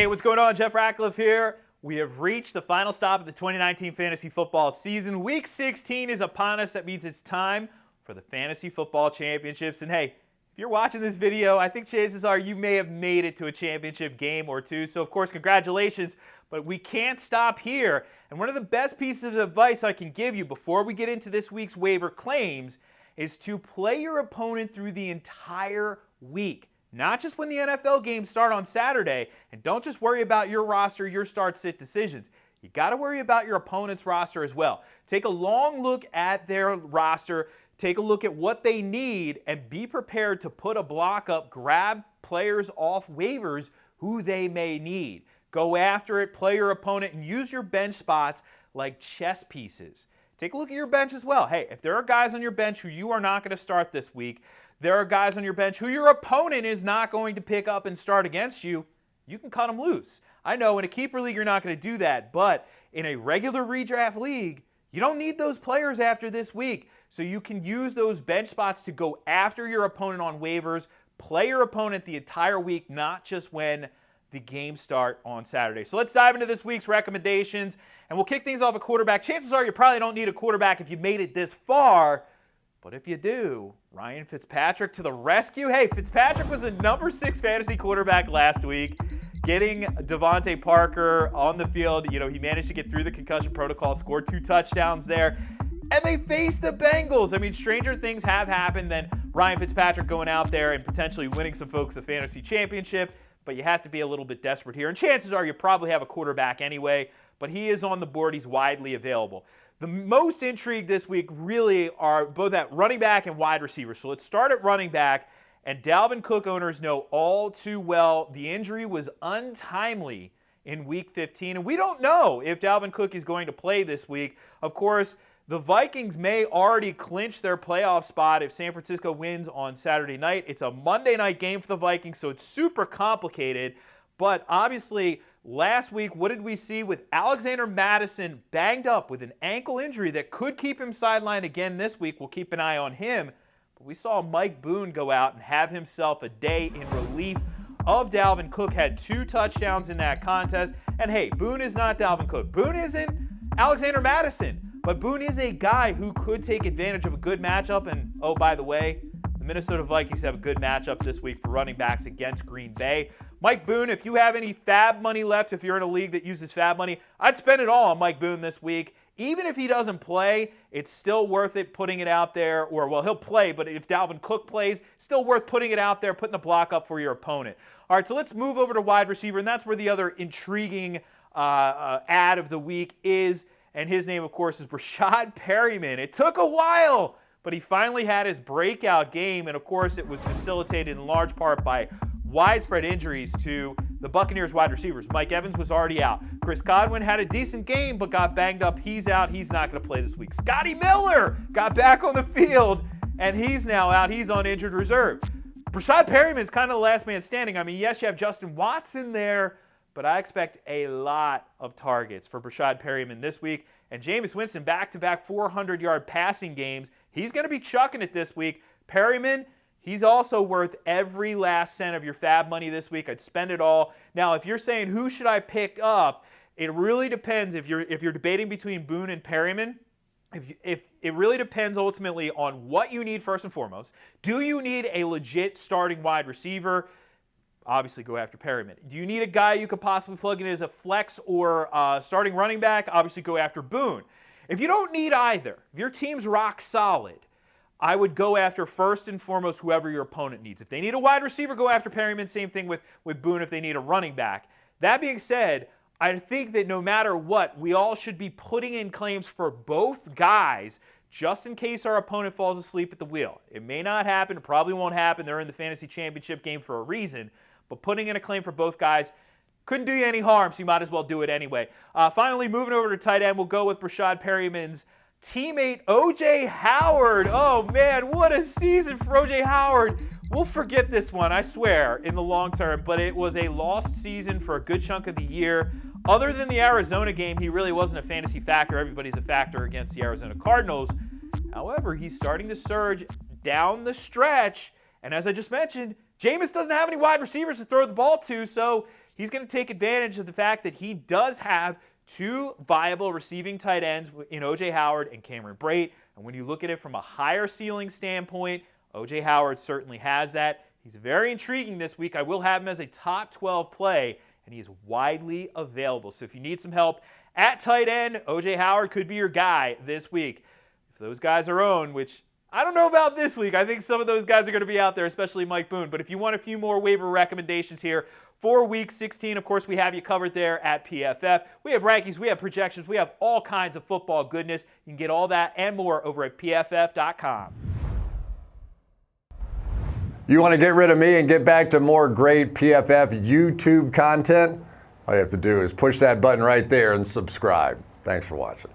Hey, what's going on? Jeff Ratcliffe here. We have reached the final stop of the 2019 fantasy football season. Week 16 is upon us. That means it's time for the fantasy football championships. And hey, if you're watching this video, I think chances are you may have made it to a championship game or two. So, of course, congratulations. But we can't stop here. And one of the best pieces of advice I can give you before we get into this week's waiver claims is to play your opponent through the entire week. Not just when the NFL games start on Saturday, and don't just worry about your roster, your start-sit decisions. You got to worry about your opponent's roster as well. Take a long look at their roster, take a look at what they need, and be prepared to put a block up, grab players off waivers who they may need. Go after it, play your opponent, and use your bench spots like chess pieces. Take a look at your bench as well. Hey, if there are guys on your bench who you are not going to start this week, there are guys on your bench who your opponent is not going to pick up and start against you, you can cut them loose. I know in a keeper league you're not going to do that, but in a regular redraft league, you don't need those players after this week. So you can use those bench spots to go after your opponent on waivers, play your opponent the entire week, not just when the games start on Saturday. So let's dive into this week's recommendations, and we'll kick things off at quarterback. Chances are you probably don't need a quarterback if you made it this far, but if you do, Ryan Fitzpatrick to the rescue. Hey, Fitzpatrick was the number 6 fantasy quarterback last week, getting Devontae Parker on the field. You know, he managed to get through the concussion protocol, scored 2 touchdowns there, and they faced the Bengals. I mean, stranger things have happened than Ryan Fitzpatrick going out there and potentially winning some folks a fantasy championship, but you have to be a little bit desperate here. And chances are you probably have a quarterback anyway, but he is on the board. He's widely available. The most intrigued this week really are both at running back and wide receiver. So let's start at running back. And Dalvin Cook owners know all too well the injury was untimely in Week 15. And we don't know if Dalvin Cook is going to play this week. Of course, the Vikings may already clinch their playoff spot if San Francisco wins on Saturday night. It's a Monday night game for the Vikings, so it's super complicated. But obviously, last week, what did we see with Alexander Mattison banged up with an ankle injury that could keep him sidelined again this week? We'll keep an eye on him. But we saw Mike Boone go out and have himself a day in relief of Dalvin Cook, had 2 touchdowns in that contest. And hey, Boone is not Dalvin Cook. Boone isn't Alexander Mattison. But Boone is a guy who could take advantage of a good matchup. And, oh, by the way, the Minnesota Vikings have a good matchup this week for running backs against Green Bay. Mike Boone, if you have any fab money left, if you're in a league that uses fab money, I'd spend it all on Mike Boone this week. Even if he doesn't play, it's still worth it putting it out there. Or, well, he'll play, but if Dalvin Cook plays, still worth putting it out there, putting the block up for your opponent. All right, so let's move over to wide receiver, and that's where the other intriguing ad of the week is. And his name, of course, is Prashad Perryman. It took a while, but he finally had his breakout game. And, of course, it was facilitated in large part by widespread injuries to the Buccaneers wide receivers. Mike Evans was already out. Chris Godwin had a decent game but got banged up. He's out. He's not going to play this week. Scotty Miller got back on the field, and he's now out. He's on injured reserve. Prashad Perryman's kind of the last man standing. I mean, yes, you have Justin Watson there, but I expect a lot of targets for Prashad Perryman this week. And Jameis Winston, back-to-back 400-yard passing games. He's going to be chucking it this week. Perryman, he's also worth every last cent of your fab money this week. I'd spend it all. Now, if you're saying who should I pick up, it really depends. If you're debating between Boone and Perryman, if it really depends ultimately on what you need first and foremost. Do you need a legit starting wide receiver? Obviously, go after Perryman. Do you need a guy you could possibly plug in as a flex or starting running back? Obviously, go after Boone. If you don't need either, if your team's rock solid, I would go after first and foremost whoever your opponent needs. If they need a wide receiver, go after Perryman. Same thing with Boone if they need a running back. That being said, I think that no matter what, we all should be putting in claims for both guys just in case our opponent falls asleep at the wheel. It may not happen. It probably won't happen. They're in the fantasy championship game for a reason. But putting in a claim for both guys couldn't do you any harm, so you might as well do it anyway. Finally, moving over to tight end, we'll go with Prashad Perryman's teammate, O.J. Howard. Oh, man, what a season for O.J. Howard. We'll forget this one, I swear, in the long term, but it was a lost season for a good chunk of the year. Other than the Arizona game, he really wasn't a fantasy factor. Everybody's a factor against the Arizona Cardinals. However, he's starting to surge down the stretch, and as I just mentioned, Jameis doesn't have any wide receivers to throw the ball to, so he's going to take advantage of the fact that he does have two viable receiving tight ends in O.J. Howard and Cameron Brate. And when you look at it from a higher ceiling standpoint, O.J. Howard certainly has that. He's very intriguing this week. I will have him as a top 12 play, and he is widely available. So if you need some help at tight end, O.J. Howard could be your guy this week. If those guys are owned, which I don't know about this week. I think some of those guys are going to be out there, especially Mike Boone. But if you want a few more waiver recommendations here for Week 16, of course, we have you covered there at PFF. We have rankings, we have projections, we have all kinds of football goodness. You can get all that and more over at PFF.com. You want to get rid of me and get back to more great PFF YouTube content? All you have to do is push that button right there and subscribe. Thanks for watching.